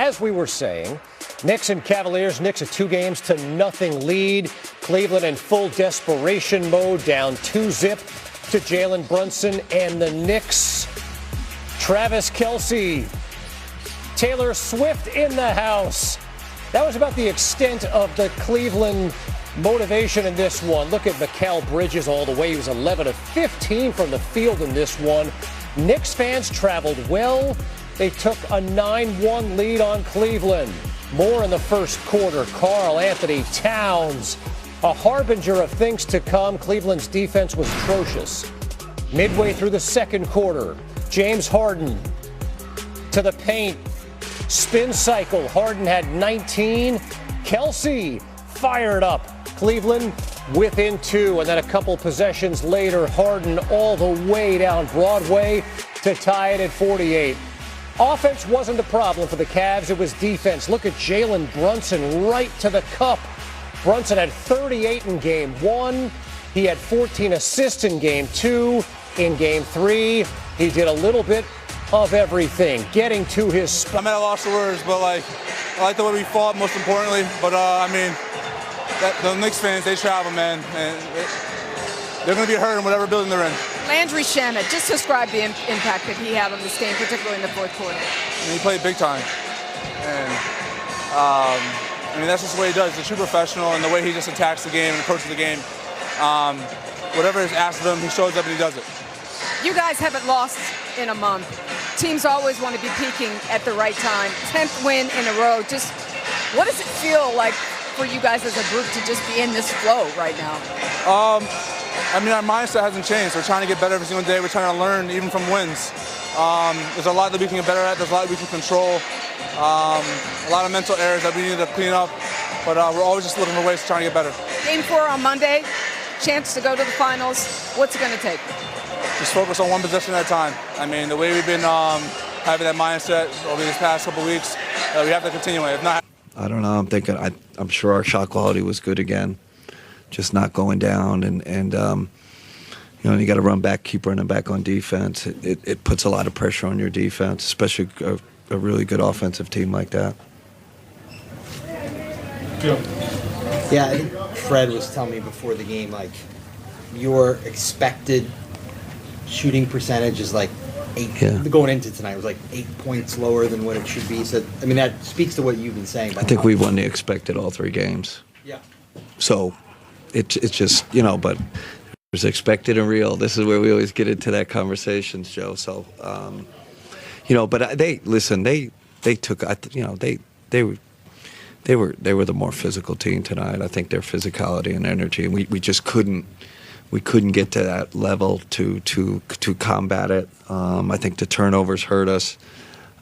as we were saying, Knicks and Cavaliers. Knicks a 2-0 lead. Cleveland in full desperation mode, down 2-zip to Jalen Brunson and the Knicks. Travis Kelce, Taylor Swift in the house. That was about the extent of the Cleveland motivation in this one. Look at Mikal Bridges all the way. He was 11 of 15 from the field in this one. Knicks fans traveled well. They took a 9-1 lead on Cleveland. More in the first quarter. Karl Anthony Towns, a harbinger of things to come. Cleveland's defense was atrocious. Midway through the second quarter, James Harden to the paint. Spin cycle. Harden had 19. Kelce fired up. Cleveland within 2. And then a couple possessions later, Harden all the way down Broadway to tie it at 48. Offense wasn't the problem for the Cavs. It was defense. Look at Jalen Brunson right to the cup. Brunson had 38 in game 1. He had 14 assists in game 2. In game 3, he did a little bit of everything, getting to his spot. I'm at a loss of words, but I like the way we fought, most importantly. But the Knicks fans, they travel, man, and they're going to be hurt in whatever building they're in. Landry Shamet, just describe the impact that he had on this game, particularly in the fourth quarter. He played big time, and that's just the way he does. He's a true professional, and the way he just attacks the game and approaches the game. Whatever is asked of him, he shows up and he does it. You guys haven't lost in a month. Teams always want to be peaking at the right time. 10th win in a row. Just what does it feel like for you guys as a group to just be in this flow right now? Our mindset hasn't changed. We're trying to get better every single day. We're trying to learn even from wins. There's a lot that we can get better at. There's a lot we can control. A lot of mental errors that we need to clean up. But we're always just looking for ways to try and get better. Game 4 on Monday. Chance to go to the finals. What's it going to take? Just focus on one possession at a time. The way we've been having that mindset over these past couple weeks, we have to continue it. If not, I don't know. I'm sure our shot quality was good again, just not going down, and you got to run back, keep running back on defense. It puts a lot of pressure on your defense, especially a really good offensive team like that. Yeah, I think Fred was telling me before the game, your expected shooting percentage is 8. Yeah. Going into tonight was 8 points lower than what it should be. So that speaks to what you've been saying. I think we won the expected all 3 games. Yeah. So it's just but there's expected and real. This is where we always get into that conversation, Joe. So but they took they were the more physical team tonight. I think their physicality and energy, and we just couldn't get to that level to combat it. I think the turnovers hurt us,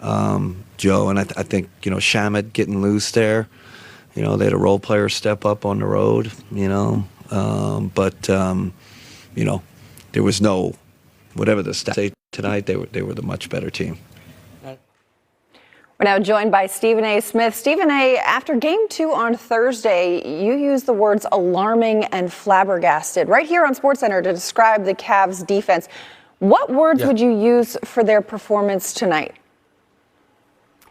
Joe, and I think Shamet getting loose there. They had a role player step up on the road. But there was no whatever the stats tonight. They were the much better team. We're now joined by Stephen A. Smith. Stephen A., after Game 2 on Thursday, you used the words alarming and flabbergasted right here on SportsCenter to describe the Cavs' defense. What words would you use for their performance tonight?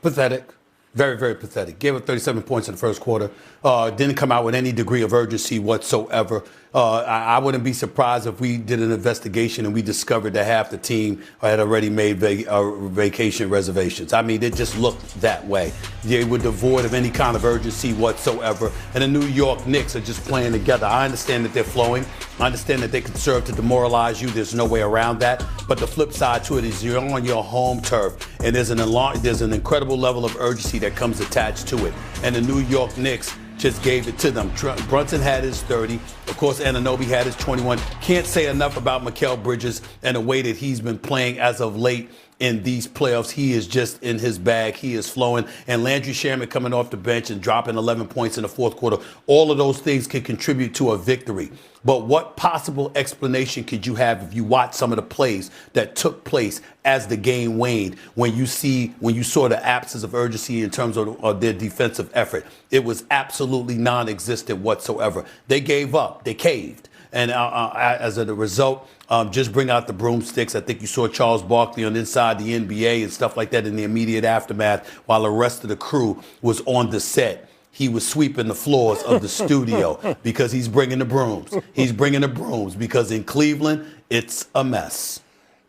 Pathetic. Very, very pathetic. Gave up 37 points in the first quarter. Didn't come out with any degree of urgency whatsoever. I wouldn't be surprised if we did an investigation and we discovered that half the team had already made vacation reservations. It just looked that way. They were devoid of any kind of urgency whatsoever. And the New York Knicks are just playing together. I understand that they're flowing. I understand that they can serve to demoralize you. There's no way around that. But the flip side to it is you're on your home turf, and there's an incredible level of urgency that comes attached to it. And the New York Knicks just gave it to them. Brunson had his 30. Of course, Anunoby had his 21. Can't say enough about Mikal Bridges and the way that he's been playing as of late in these playoffs. He is just in his bag. He is flowing. And Landry Shamet coming off the bench and dropping 11 points in the fourth quarter. All of those things can contribute to a victory. But what possible explanation could you have if you watch some of the plays that took place as the game waned, when you saw the absence of urgency in terms of their defensive effort? It was absolutely non-existent whatsoever. They gave up. They caved. And as a result, just bring out the broomsticks. I think you saw Charles Barkley on Inside the NBA and stuff like that in the immediate aftermath while the rest of the crew was on the set. He was sweeping the floors of the studio because he's bringing the brooms. He's bringing the brooms because in Cleveland, it's a mess.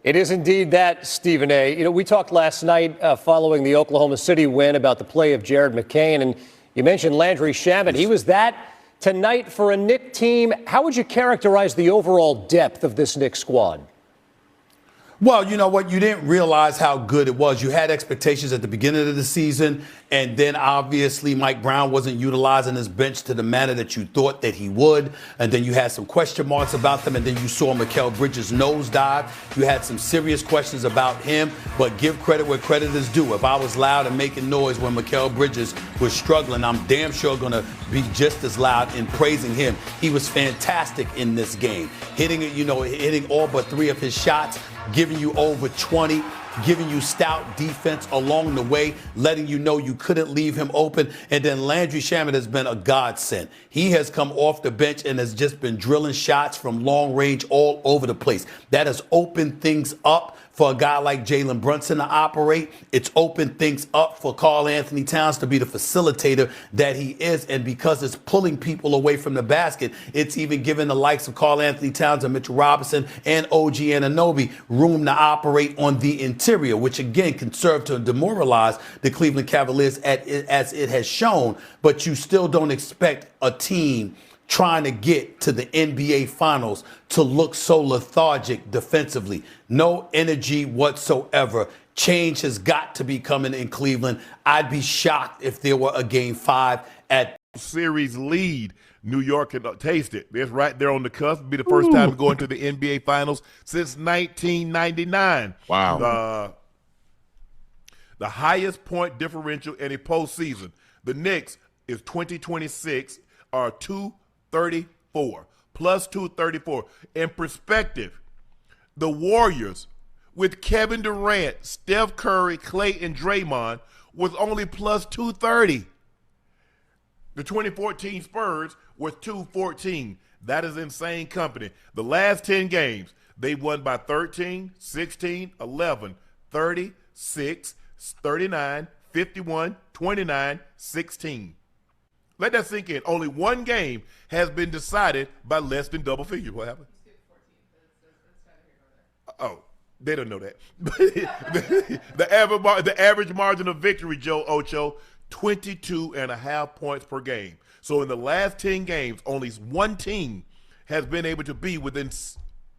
It is indeed that, Stephen A. You know, we talked last night following the Oklahoma City win about the play of Jared McCain, and you mentioned Landry Shamet. He was that tonight for a Knicks team. How would you characterize the overall depth of this Knicks squad? Well, you know what? You didn't realize how good it was. You had expectations at the beginning of the season, and then obviously Mike Brown wasn't utilizing his bench to the manner that you thought that he would. And then you had some question marks about them, and then you saw Mikal Bridges nosedive. You had some serious questions about him, but give credit where credit is due. If I was loud and making noise when Mikal Bridges was struggling, I'm damn sure going to be just as loud in praising him. He was fantastic in this game, hitting all but 3 of his shots, giving you over 20, giving you stout defense along the way, letting you know you couldn't leave him open. And then Landry Shamet has been a godsend. He has come off the bench and has just been drilling shots from long range all over the place. That has opened things up for a guy like Jalen Brunson to operate. It's opened things up for Karl Anthony Towns to be the facilitator that he is. And because it's pulling people away from the basket, it's even given the likes of Karl Anthony Towns and Mitchell Robinson and OG Anunoby room to operate on the interior, which again can serve to demoralize the Cleveland Cavaliers as it has shown. But you still don't expect a team trying to get to the NBA Finals to look so lethargic defensively. No energy whatsoever. Change has got to be coming in Cleveland. I'd be shocked if there were a Game 5 at series lead. New York can taste it. It's right there on the cusp. It'll be the first time to go into the NBA Finals since 1999. Wow. The highest point differential in a postseason. The Knicks is 2026 are 234, plus 234. In perspective, the Warriors with Kevin Durant, Steph Curry, Klay, and Draymond was only plus 230. The 2014 Spurs was 214. That is insane company. The last 10 games, they won by 13, 16, 11, 30, 6, 39, 51, 29, 16. Let that sink in. Only one game has been decided by less than double figures. What happened? Oh, they don't know that. the average margin of victory, Joe Ocho, 22.5 points per game. So in the last 10 games, only one team has been able to be within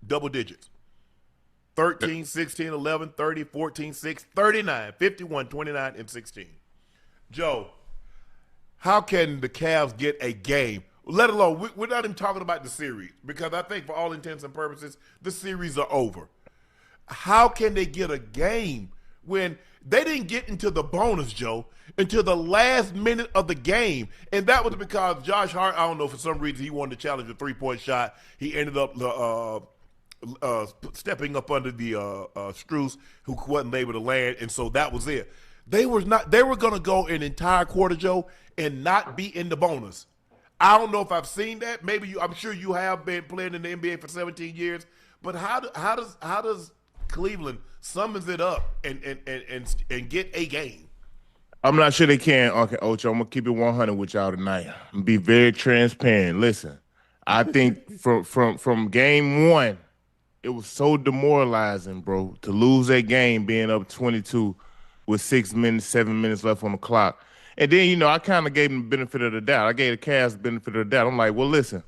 double digits. 13, 16, 11, 30, 14, 6, 39, 51, 29, and 16. Joe, how can the Cavs get a game? Let alone, we're not even talking about the series, because I think for all intents and purposes, the series are over. How can they get a game when they didn't get into the bonus, Joe, until the last minute of the game? And that was because Josh Hart, I don't know, for some reason he wanted to challenge a three-point shot. He ended up stepping up under the Strus, who wasn't able to land, and so that was it. They were going to go an entire quarter, Joe, and not be in the bonus. I don't know if I've seen that. Maybe I'm sure you have been playing in the NBA for 17 years. But how does Cleveland summons it up and get a game? I'm not sure they can, Uncle Ocho. I'm gonna keep it 100 with y'all tonight. I'm be very transparent. Listen, I think from game one, it was so demoralizing, bro, to lose that game being up 22 with 7 minutes left on the clock. And then, I kind of gave them the benefit of the doubt. I gave the Cavs the benefit of the doubt. I'm like, well, listen,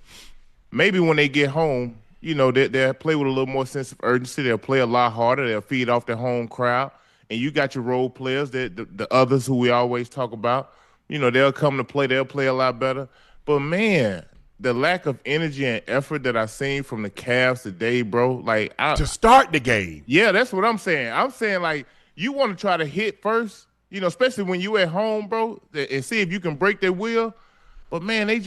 maybe when they get home, they'll play with a little more sense of urgency. They'll play a lot harder. They'll feed off their home crowd. And you got your role players, the others who we always talk about. They'll come to play. They'll play a lot better. But, man, the lack of energy and effort that I've seen from the Cavs today, bro, to start the game. Yeah, that's what I'm saying. I'm saying, you want to try to hit first, especially when you at home, bro, and see if you can break their will. But, man, they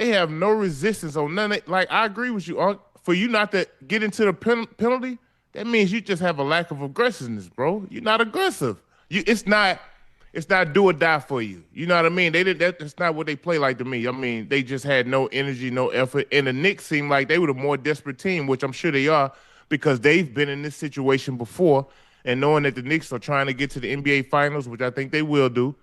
have no resistance on none of it. I agree with you. For you not to get into the penalty, that means you just have a lack of aggressiveness, bro. You're not aggressive. It's it's not do or die for you. You know what I mean? That's not what they play like to me. I mean, they just had no energy, no effort. And the Knicks seemed like they were the more desperate team, which I'm sure they are, because they've been in this situation before. And knowing that the Knicks are trying to get to the NBA Finals, which I think they will do,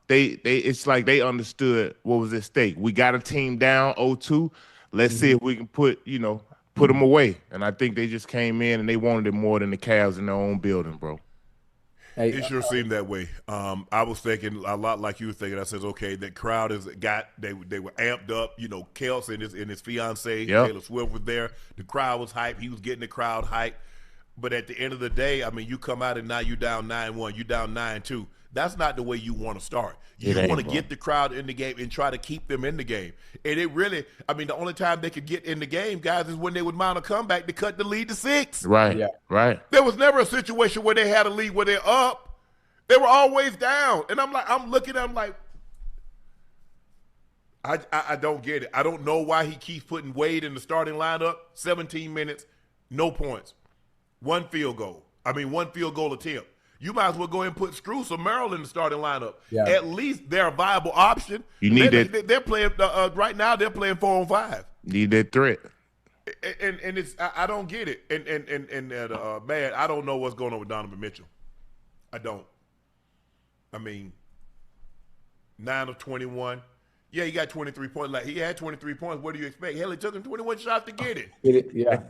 it's like they understood what was at stake. We got a team down 0-2. Let's see if we can put them away. And I think they just came in and they wanted it more than the Cavs in their own building, bro. Hey, it sure seemed that way. I was thinking a lot like you were thinking. I said, okay, that crowd they were amped up. You know, Kels and his fiance Taylor Swift was there. The crowd was hyped. He was getting the crowd hyped. But at the end of the day, I mean, you come out and now you down 9-1, you down 9-2. That's not the way you want to start. You want to get the crowd in the game and try to keep them in the game. And it really, I mean, the only time they could get in the game, guys, is when they would mount a comeback to cut the lead to 6. Right, yeah. Right. There was never a situation where they had a lead where they're up. They were always down. And I'm looking at them like, I don't get it. I don't know why he keeps putting Wade in the starting lineup. 17 minutes, no points. One field goal attempt. You might as well go ahead and put Strus or Merrill in the starting lineup. Yeah. At least they're a viable option. You need that. They're playing right now. They're playing 4-on-5. Need that threat. And it's I don't get it. And man, I don't know what's going on with Donovan Mitchell. I don't. I mean, 9 of 21. Yeah, he got 23 points. Like, he had 23 points. What do you expect? Hell, it took him 21 shots to get it. Yeah.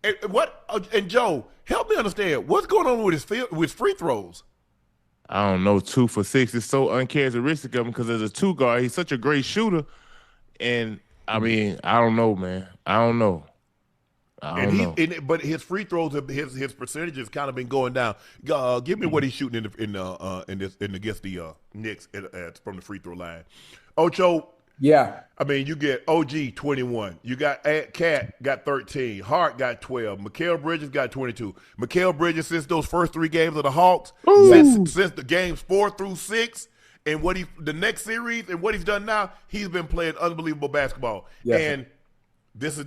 And Joe, help me understand what's going on with his free throws. I don't know. 2 for 6 is so uncharacteristic of him because as a 2 guard, he's such a great shooter. And I mean, I don't know, man. I don't know. But his free throws, his percentage has kind of been going down. Give me what he's shooting against the Knicks from the free throw line. Ocho. Yeah. I mean, you get OG 21. You got Cat got 13. Hart got 12. Mikal Bridges got 22. Mikal Bridges, since those first 3 games of the Hawks, since the games 4 through 6, and the next series and what he's done now, he's been playing unbelievable basketball. Yes. And this is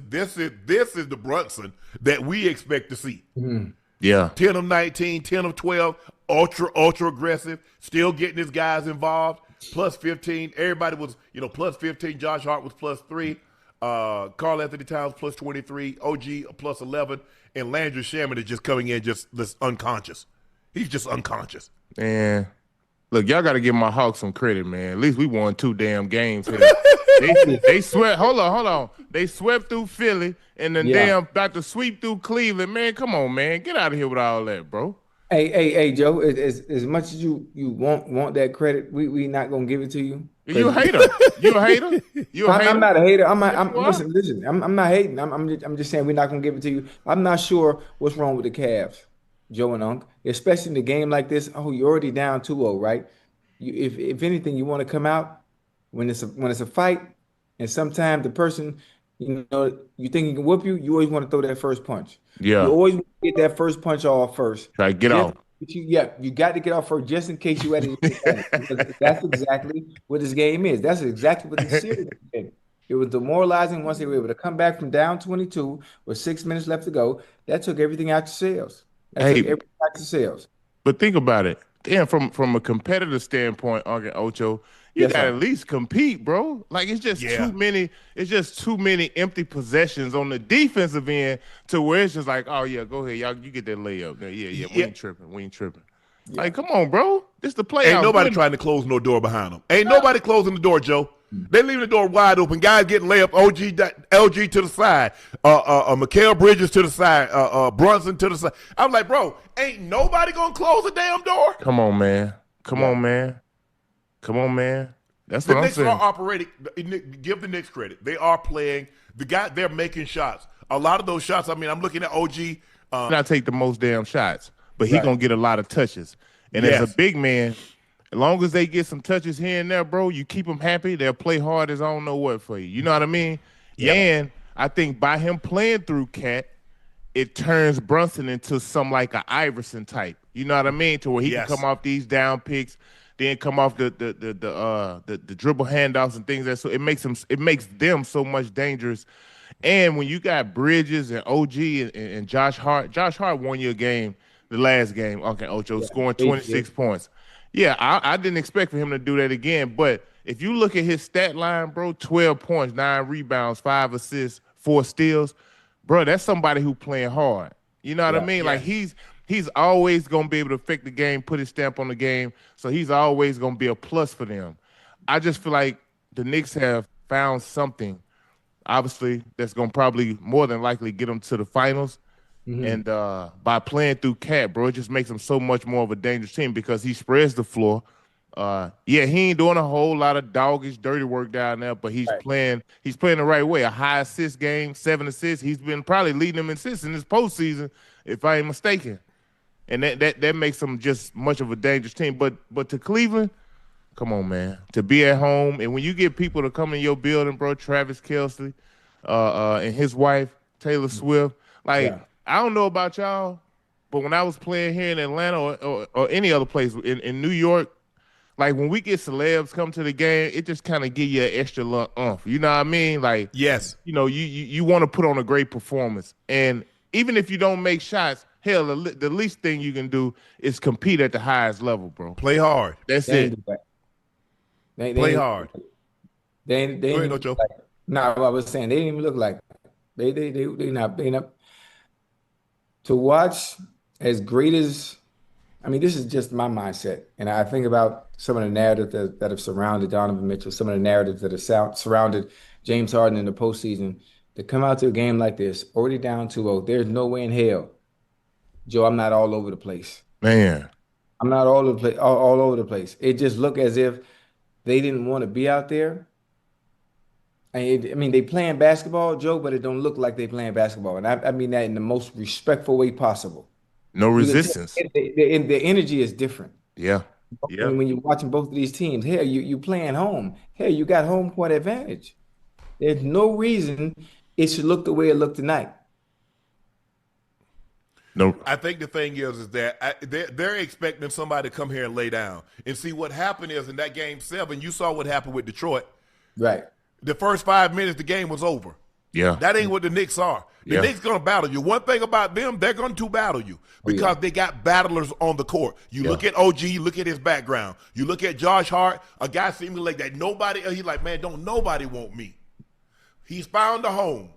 the Brunson that we expect to see. Mm-hmm. Yeah. 10 of 19, 10 of 12, ultra aggressive, still getting his guys involved. Plus 15. Everybody was, plus 15. Josh Hart was plus 3. Karl Anthony Towns plus 23. OG plus 11. And Landry Shamet is just coming in just unconscious. He's just unconscious. Man, look, y'all got to give my Hawks some credit, man. At least we won 2 damn games here. They swept. Hold on. They swept through Philly and then damn about to sweep through Cleveland. Man, come on, man. Get out of here with all that, bro. Hey, Joe. As much as you want that credit, we not gonna give it to you. You a hater. You a hater. I'm not a hater. Listen. I'm not hating. I'm just saying we're not gonna give it to you. I'm not sure what's wrong with the Cavs, Joe and Unc, especially in a game like this. Oh, you're already down 2-0, right? If anything, you want to come out when it's a fight, and sometimes the person you think he can whoop you. You always want to throw that first punch. Yeah. You always want to get that first punch off first. Try to get off. You got to get off first just in case you had anything. That's exactly what this game is. That's exactly what this series is. It was demoralizing once they were able to come back from down 22 with 6 minutes left to go. That took everything out your sails. But think about it. Damn, from a competitive standpoint, Ocho, you gotta at least compete, bro. Like it's just too many. It's just too many empty possessions on the defensive end to where it's just like, oh yeah, go ahead, y'all, you get that layup. Yeah. We ain't tripping. Yeah. Like, come on, bro. This the playoffs. Ain't nobody trying to close no door behind them. Ain't nobody closing the door, Joe. They leaving the door wide open. Guys getting layup. LG to the side. Mikal Bridges to the side. Brunson to the side. I'm like, bro, ain't nobody gonna close the damn door. Come on, man. That's what I'm saying. The Knicks are operating. Give the Knicks credit. They are playing. They're making shots. A lot of those shots. I mean, I'm looking at OG. Not take the most damn shots, but he gonna get a lot of touches. And as a big man, as long as they get some touches here and there, bro, you keep them happy. They'll play hard as I don't know what for you. You know what I mean? Yep. And I think by him playing through Cat, it turns Brunson into some like an Iverson type. You know what I mean? To where he can come off these down picks, then come off the dribble handoffs and things so it makes them so much dangerous. And when you got Bridges and OG and Josh Hart won you a game, the last game. Okay, Ocho scoring 26 points. Yeah, I didn't expect for him to do that again. But if you look at his stat line, bro, 12 points, 9 rebounds, 5 assists, 4 steals, bro, that's somebody who playing hard. You know what I mean? Like he's always gonna be able to affect the game, put his stamp on the game. So he's always gonna be a plus for them. I just feel like the Knicks have found something, obviously, that's gonna probably more than likely get them to the finals. And by playing through Cat, bro, it just makes him so much more of a dangerous team because he spreads the floor. He ain't doing a whole lot of doggish, dirty work down there, but he's playing the right way. A high assist game, 7 assists. He's been probably leading them in assists in this postseason, if I ain't mistaken. And that makes him just much of a dangerous team. But to Cleveland, come on, man. To be at home, and when you get people to come in your building, bro, Travis Kelce, and his wife, Taylor Swift, I don't know about y'all, but when I was playing here in Atlanta or any other place in New York, like when we get celebs come to the game, it just kind of give you an extra little oomph. You know what I mean? Like, yes, you know, you want to put on a great performance. And even if you don't make shots, hell, the least thing you can do is compete at the highest level, bro. Play hard. That's it. Play hard. They didn't look like, no, I was saying they didn't even look like they not to watch as great as, I mean, this is just my mindset. And I think about some of the narratives that have surrounded Donovan Mitchell, some of the narratives that have surrounded James Harden in the postseason. To come out to a game like this, already down 2-0, there's no way in hell, Joe, I'm not all over the place. Man. I'm not all over the place. It just looked as if they didn't want to be out there. I mean, they playing basketball, Joe, but it don't look like they playing basketball. And I mean that in the most respectful way possible. No resistance. The energy is different. Yeah. When you're watching both of these teams, hell, you playing home. Hell, you got home court advantage. There's no reason it should look the way it looked tonight. No. I think the thing is that they're expecting somebody to come here and lay down. And see, what happened is in that game 7, you saw what happened with Detroit. Right. The first 5 minutes, the game was over. Yeah. That ain't what the Knicks are. The Knicks going to battle you. One thing about them, they're going to battle you because they got battlers on the court. You look at OG, look at his background. You look at Josh Hart, a guy seemingly like that. He's like, man, don't nobody want me. He's found a home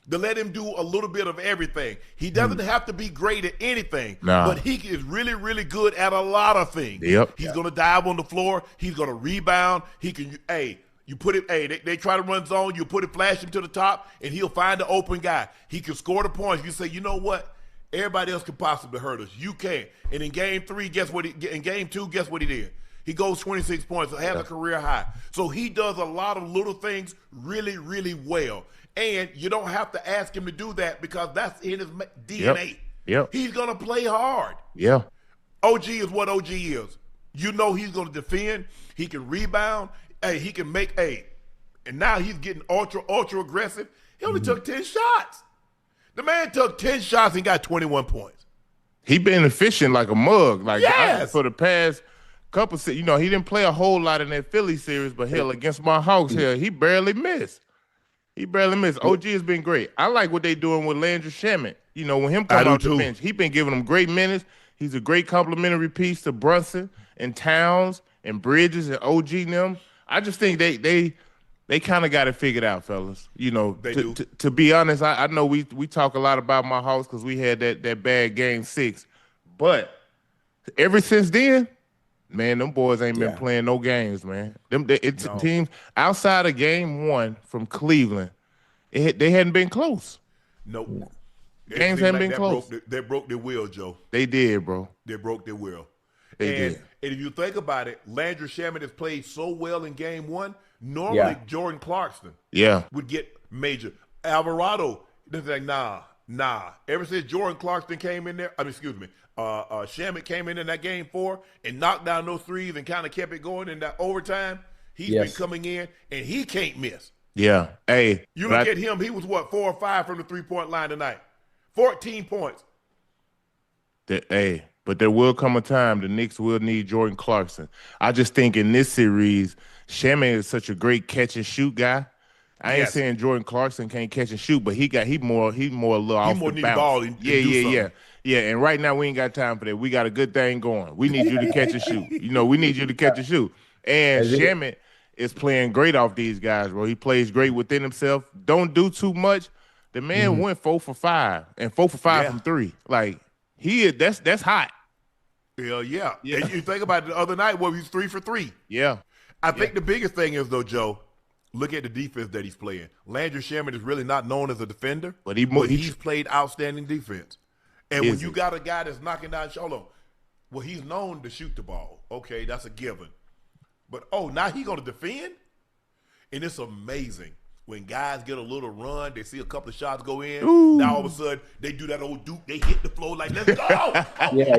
to let him do a little bit of everything. He doesn't have to be great at anything, but he is really, really good at a lot of things. He's going to dive on the floor. He's going to rebound. He can, you put it, they try to run zone, you put it, flash him to the top, and he'll find the open guy. He can score the points. You say, you know what? Everybody else can possibly hurt us. You can't. And in game 3, in game 2, guess what he did? He goes 26 points, has a career high. So he does a lot of little things really, really well. And you don't have to ask him to do that because that's in his DNA. He's going to play hard. OG is what OG is. You know he's going to defend. He can rebound. He can make and now he's getting ultra aggressive. He only took 10 shots. The man took 10 shots and got 21 points. He been efficient like a mug. Like for the past couple, he didn't play a whole lot in that Philly series, but hell, against my Hawks here, he barely missed. OG has been great. I like what they doing with Landry Shamet. When him come off the bench, he been giving them great minutes. He's a great complimentary piece to Brunson and Towns and Bridges and OG and them. I just think they kind of got it figured out, fellas. To be honest, I know we talk a lot about my house because we had that bad game 6, but ever since then, man, them boys ain't been playing no games, man. Teams outside of game 1 from Cleveland, they hadn't been close. Nope. Games haven't been close. They broke their will, Joe. They did, bro. They broke their will. They did. And if you think about it, Landry Shamet has played so well in game 1. Normally, Jordan Clarkson would get major. Alvarado, they're like, nah. Ever since Jordan Clarkson came in there, Shamet came in that game 4 and knocked down those threes and kind of kept it going in that overtime, he's been coming in and he can't miss. Yeah. Hey. You look at him, he was 4 or 5 from the 3-point line tonight. 14 points. But there will come a time the Knicks will need Jordan Clarkson. I just think in this series, Shamet is such a great catch and shoot guy. I ain't saying Jordan Clarkson can't catch and shoot, but he more a little off the need bounce. The ball and Yeah. And right now we ain't got time for that. We got a good thing going. We need you to catch and shoot. We need you to catch and shoot. And Shamet is playing great off these guys, bro. He plays great within himself. Don't do too much. The man went 4 for 5 and 4 for 5 from 3. Like that's hot. Hell yeah. And you think about it the other night where he was 3 for 3. Yeah. I think the biggest thing is though, Joe. Look at the defense that he's playing. Landry Shamet is really not known as a defender, but he's played outstanding defense. And when you got a guy that's knocking down, well, he's known to shoot the ball. Okay, that's a given. But, now he's going to defend? And it's amazing. When guys get a little run, they see a couple of shots go in. Ooh. Now all of a sudden, they do that old Duke. They hit the floor like, let's go. Yeah.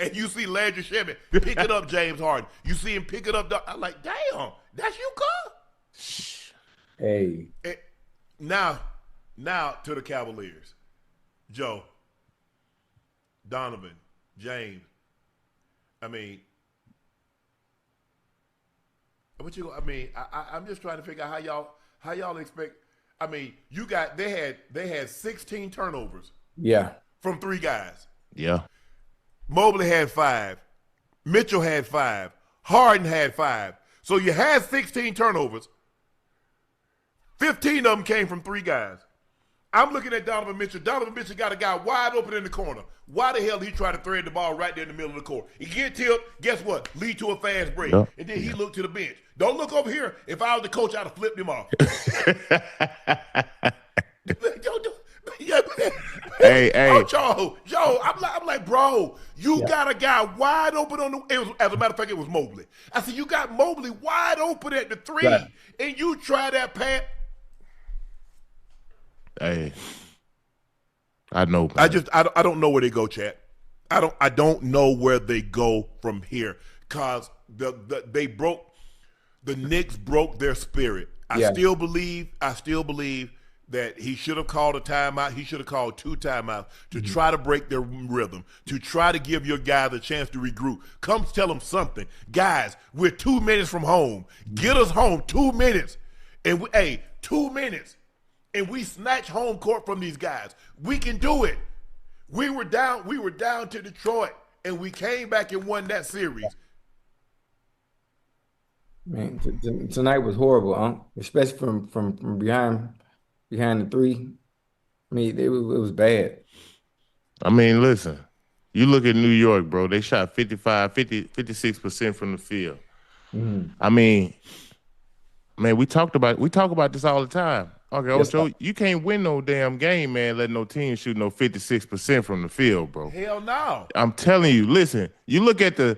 And you see Landry Shamet pick it up, James Harden. You see him pick it up. I'm like, damn, that's you, cuz? Hey. And now to the Cavaliers. Joe, Donovan, James. I mean, I'm just trying to figure out how y'all expect. I mean, they had 16 turnovers. Yeah. From 3 guys. Yeah. Mobley had 5. Mitchell had 5. Harden had 5. So you had 16 turnovers. 15 of them came from 3 guys. I'm looking at Donovan Mitchell. Donovan Mitchell got a guy wide open in the corner. Why the hell he try to thread the ball right there in the middle of the court? He get tipped, guess what? Lead to a fast break. Yep. And then he looked to the bench. Don't look over here. If I was the coach, I'd have flipped him off. Hey. Joe, I'm like, bro, you got a guy wide open on the. As a matter of fact, it was Mobley. I said, you got Mobley wide open at the 3, and you try that pass. Hey, I know. Man. I don't know where they go, chat. I don't know where they go from here because the Knicks broke their spirit. I still believe that he should have called a timeout. He should have called 2 timeouts to try to break their rhythm, to try to give your guys a chance to regroup. Come tell them something. Guys, we're 2 minutes from home. Get us home 2 minutes. And 2 minutes. And we snatch home court from these guys. We can do it. We were down to Detroit, and we came back and won that series. Man, tonight was horrible, especially from behind the 3. I mean, it was bad. I mean, listen, you look at New York, bro. They shot 56% from the field. I mean, man, we talk about this all the time. Okay, Ocho, you can't win no damn game, man, letting no team shoot no 56% from the field, bro. Hell no. I'm telling you, listen, you look at the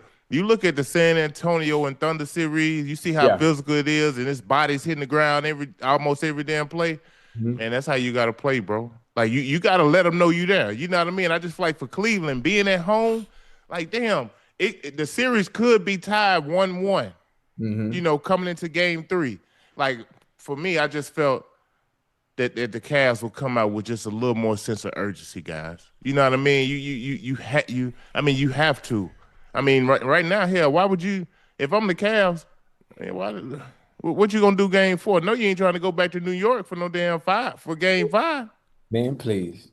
San Antonio and Thunder series, you see how physical it is, and his body's hitting the ground almost every damn play. Man, that's how you got to play, bro. Like, you got to let them know you there. You know what I mean? I just feel like for Cleveland, being at home, like, damn, the series could be tied 1-1, coming into game 3. Like, for me, I just felt that the Cavs will come out with just a little more sense of urgency, guys. You know what I mean? You have to. I mean, right now, hell, why would you? If I'm the Cavs, man, what you gonna do game 4? No, you ain't trying to go back to New York for no damn game 5. Man, please.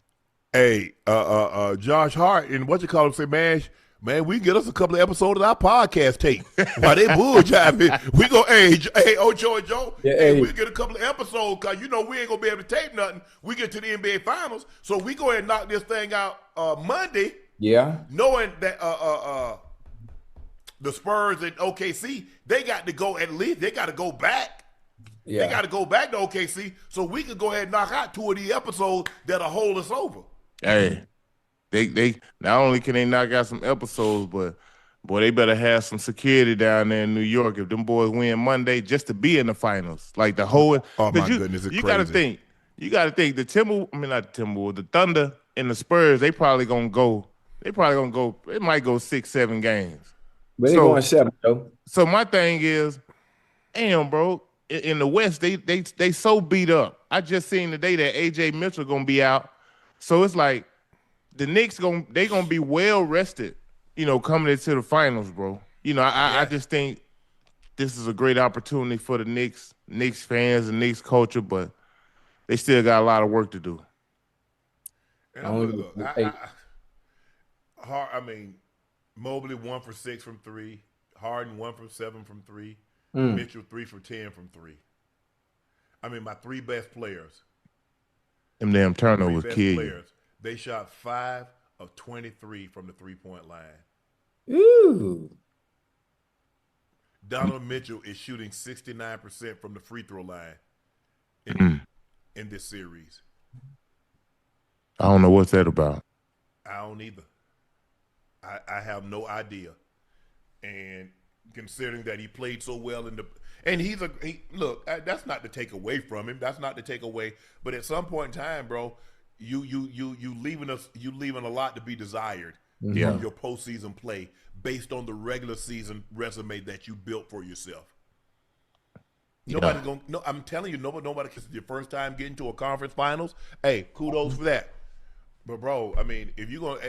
Hey, Josh Hart and say, man, we get us a couple of episodes of our podcast tape. While they bullshitting, we go, hey, Ocho and Joe, we get a couple of episodes because we ain't gonna be able to tape nothing. We get to the NBA Finals, so we go ahead and knock this thing out Monday. Yeah, knowing that the Spurs and OKC, they got to go at least. They got to go back. Yeah, they got to go back to OKC, so we can go ahead and knock out 2 of the episodes that'll hold us over. Hey. They not only can they knock out some episodes, but boy, they better have some security down there in New York if them boys win Monday just to be in the finals. Like the whole. Oh my goodness, it's you crazy. You got to think the Thunder and the Spurs. They probably gonna go. They might go 6-7 games. But they going 7 though. So my thing is, damn, bro. In the West, they so beat up. I just seen today that AJ Mitchell gonna be out. So it's like. The Knicks they gonna be well rested, coming into the finals, bro. I just think this is a great opportunity for the Knicks fans and Knicks culture, but they still got a lot of work to do. And Mobley 1 for 6 from 3, Harden 1 for 7 from 3, Mitchell 3 for 10 from 3. I mean, my 3 best players. Them damn turnovers kill you. They shot 5 of 23 from the 3-point line. Ooh. Donovan Mitchell is shooting 69% from the free throw line in this series. I don't know what's that about. I don't either. I have no idea. And considering that he played so well look, that's not to take away from him. That's not to take away. But at some point in time, bro, you leaving a lot to be desired from your postseason play based on the regular season resume that you built for yourself. I'm telling you, nobody. It's your first time getting to a conference finals. Hey, kudos for that. But bro, I mean, if you're gonna,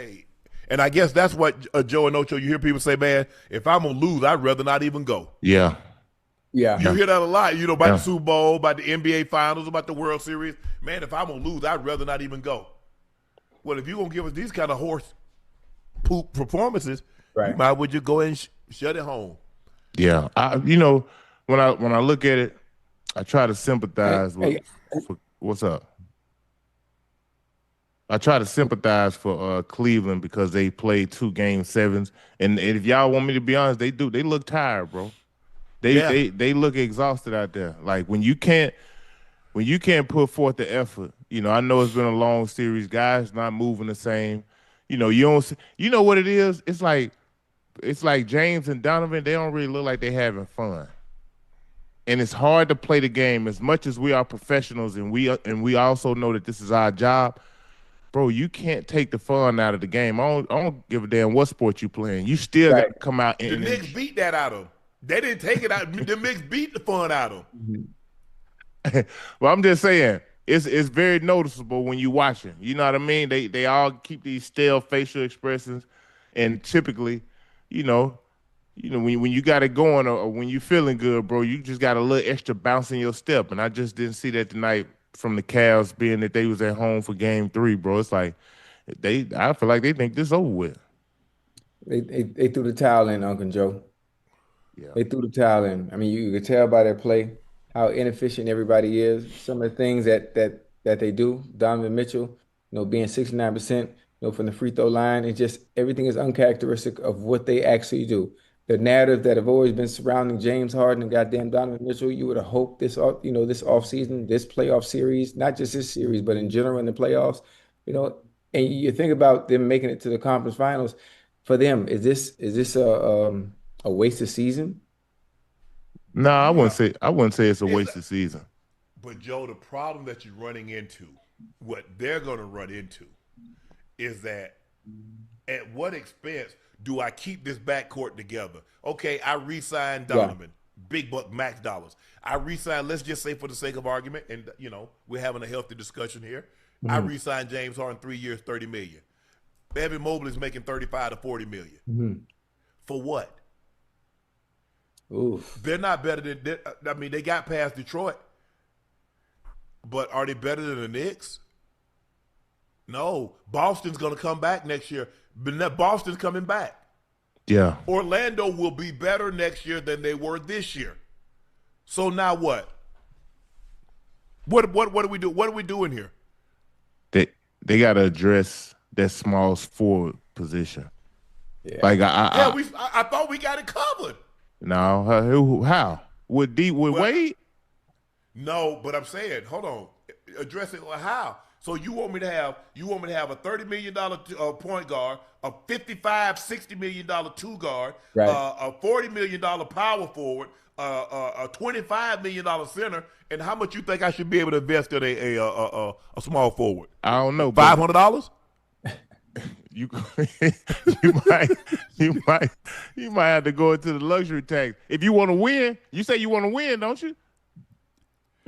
and I guess that's what Joe and Ocho. You hear people say, man, if I'm gonna lose, I'd rather not even go. Yeah. You hear that a lot, about the Super Bowl, about the NBA Finals, about the World Series. Man, if I'm gonna lose, I'd rather not even go. Well, if you're gonna give us these kind of horse poop performances, you might as well just go and shut it home. Yeah, when I look at it, I try to sympathize with what's up. I try to sympathize for Cleveland because they played 2 Game 7s, and if y'all want me to be honest, they do. They look tired, bro. They look exhausted out there. Like when you can't put forth the effort. I know it's been a long series. Guys not moving the same. You don't. You know what it is? It's like James and Donovan. They don't really look like they having fun. And it's hard to play the game as much as we are professionals, and we also know that this is our job. Bro, you can't take the fun out of the game. I don't give a damn what sport you playing. You still got to come out and the Knicks beat that out of them. They didn't take it out. The Knicks beat the fun out of them. Well, I'm just saying, it's very noticeable when you watching. You know what I mean? They all keep these stale facial expressions, and typically, when you got it going or when you feeling good, bro, you just got a little extra bounce in your step. And I just didn't see that tonight from the Cavs, being that they was at home for Game 3, bro. It's like I feel like they think this over with. They threw the towel in, Uncle Joe. Yeah. They threw the towel in. I mean, you could tell by their play how inefficient everybody is. Some of the things that they do, Donovan Mitchell, being 69%, from the free throw line, it's just everything is uncharacteristic of what they actually do. The narrative that have always been surrounding James Harden and goddamn Donovan Mitchell, you would have hoped this offseason, this playoff series, not just this series, but in general in the playoffs, and you think about them making it to the conference finals. For them, is this a wasted season? No, I wouldn't say it's a wasted season. But Joe, the problem that you're running into, what they're going to run into, is that at what expense do I keep this backcourt together? Okay, I re-signed Donovan, big buck, max dollars. I re-signed, let's just say for the sake of argument, and we're having a healthy discussion here. I re-signed James Harden 3 years, $30 million. Evan Mobley's making $35 to $40 million. For what? Oof. They're not better than. They got past Detroit, but are they better than the Knicks? No, Boston's going to come back next year. Boston's coming back. Yeah. Orlando will be better next year than they were this year. So now what? What do we do? What are we doing here? They got to address that small forward position. Yeah. Like I thought we got it covered. No, how? With Wade? No, but I'm saying, hold on, address it. How? So you want me to have a $30 million point guard, a $60 million two guard, a $40 million power forward, a $25 million center, and how much you think I should be able to invest in a small forward? I don't know. $500? You might have to go into the luxury tax if you want to win. You say you want to win, don't you?